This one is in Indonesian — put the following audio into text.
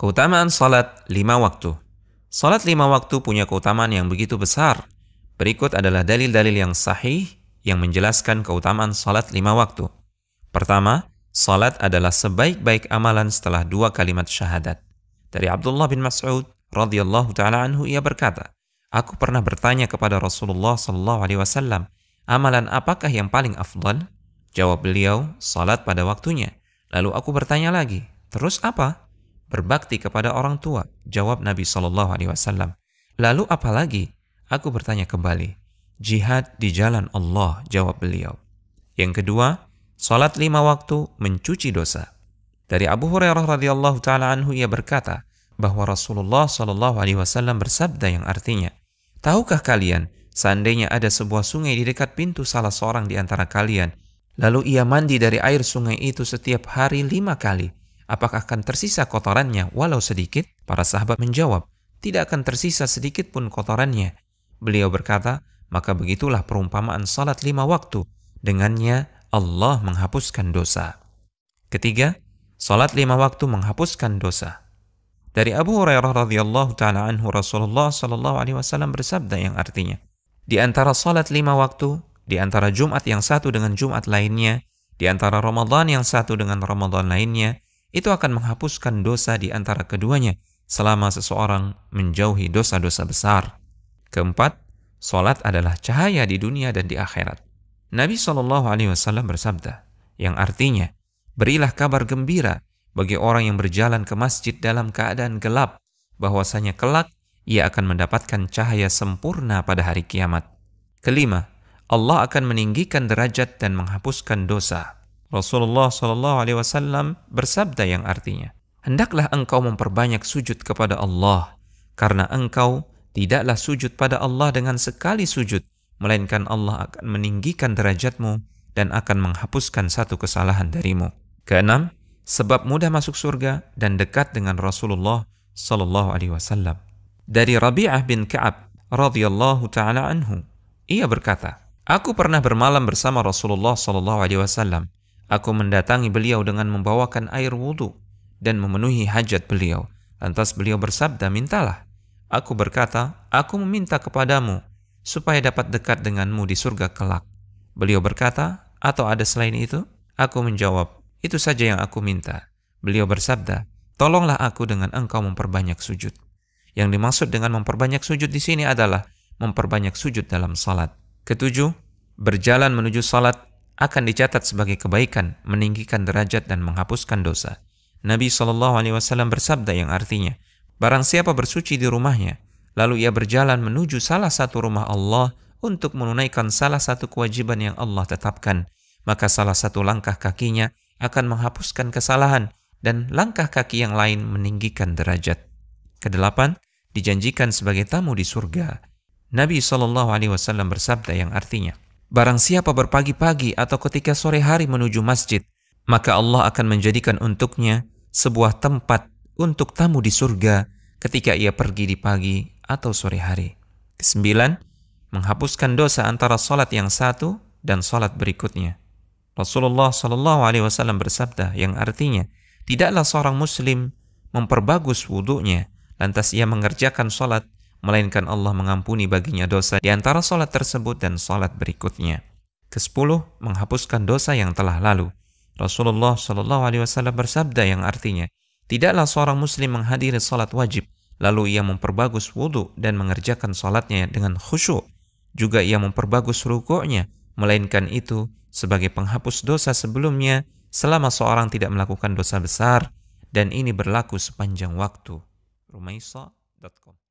Keutamaan salat 5 waktu. Salat 5 waktu punya keutamaan yang begitu besar. Berikut adalah dalil-dalil yang sahih yang menjelaskan keutamaan salat 5 waktu. Pertama, salat adalah sebaik-baik amalan setelah 2 kalimat syahadat. Dari Abdullah bin Mas'ud radhiyallahu taala anhu, ia berkata, "Aku pernah bertanya kepada Rasulullah sallallahu alaihi wasallam, amalan apakah yang paling afdal?" Jawab beliau, salat pada waktunya. Lalu aku bertanya lagi, "Terus apa?" "Berbakti kepada orang tua," jawab Nabi SAW. "Lalu apa lagi?" Aku bertanya kembali. "Jihad di jalan Allah," jawab beliau. Yang kedua, salat 5 waktu mencuci dosa. Dari Abu Hurairah radhiyallahu taala anhu, ia berkata bahwa Rasulullah SAW bersabda yang artinya, "Tahukah kalian, seandainya ada sebuah sungai di dekat pintu salah seorang di antara kalian, lalu ia mandi dari air sungai itu setiap hari 5 kali, apakah akan tersisa kotorannya walau sedikit?" Para sahabat menjawab, "Tidak akan tersisa sedikit pun kotorannya." Beliau berkata, "Maka begitulah perumpamaan salat 5 waktu. Dengannya Allah menghapuskan dosa." Ketiga, salat 5 waktu menghapuskan dosa. Dari Abu Hurairah radhiyallahu taala anhu, Rasulullah sallallahu alaihi wasallam bersabda yang artinya, di antara salat 5 waktu, di antara Jumat yang satu dengan Jumat lainnya, di antara Ramadan yang satu dengan Ramadan lainnya, itu akan menghapuskan dosa di antara keduanya selama seseorang menjauhi dosa-dosa besar. Keempat, salat adalah cahaya di dunia dan di akhirat. Nabi SAW bersabda, yang artinya, "Berilah kabar gembira bagi orang yang berjalan ke masjid dalam keadaan gelap, bahwasanya kelak ia akan mendapatkan cahaya sempurna pada hari kiamat." Kelima, Allah akan meninggikan derajat dan menghapuskan dosa. Rasulullah SAW bersabda yang artinya, "Hendaklah engkau memperbanyak sujud kepada Allah, karena engkau tidaklah sujud pada Allah dengan sekali sujud, melainkan Allah akan meninggikan derajatmu dan akan menghapuskan satu kesalahan darimu." Keenam, sebab mudah masuk surga dan dekat dengan Rasulullah SAW. Dari Rabi'ah bin Ka'ab radhiyallahu taala anhu, ia berkata, "Aku pernah bermalam bersama Rasulullah SAW. Aku mendatangi beliau dengan membawakan air wudhu dan memenuhi hajat beliau. Lantas beliau bersabda, 'Mintalah.' Aku berkata, 'Aku meminta kepadamu supaya dapat dekat denganmu di surga kelak.' Beliau berkata, 'Atau ada selain itu?' Aku menjawab, 'Itu saja yang aku minta.' Beliau bersabda, 'Tolonglah aku dengan engkau memperbanyak sujud.'" Yang dimaksud dengan memperbanyak sujud di sini adalah memperbanyak sujud dalam salat. Ketujuh, berjalan menuju salat akan dicatat sebagai kebaikan, meninggikan derajat dan menghapuskan dosa. Nabi SAW bersabda yang artinya, barang siapa bersuci di rumahnya, lalu ia berjalan menuju salah satu rumah Allah untuk menunaikan salah satu kewajiban yang Allah tetapkan, maka salah satu langkah kakinya akan menghapuskan kesalahan dan langkah kaki yang lain meninggikan derajat. Kedelapan, dijanjikan sebagai tamu di surga. Nabi SAW bersabda yang artinya, barang siapa berpagi-pagi atau ketika sore hari menuju masjid, maka Allah akan menjadikan untuknya sebuah tempat untuk tamu di surga ketika ia pergi di pagi atau sore hari. Kesembilan, menghapuskan dosa antara salat yang satu dan salat berikutnya. Rasulullah SAW bersabda yang artinya, tidaklah seorang muslim memperbagus wudunya lantas ia mengerjakan salat, melainkan Allah mengampuni baginya dosa di antara salat tersebut dan salat berikutnya. Kesepuluh, menghapuskan dosa yang telah lalu. Rasulullah SAW bersabda yang artinya, tidaklah seorang muslim menghadiri salat wajib, lalu ia memperbagus wudu dan mengerjakan salatnya dengan khusyuk. Juga ia memperbagus rukuknya, melainkan itu sebagai penghapus dosa sebelumnya selama seorang tidak melakukan dosa besar, dan ini berlaku sepanjang waktu. Rumaisa.com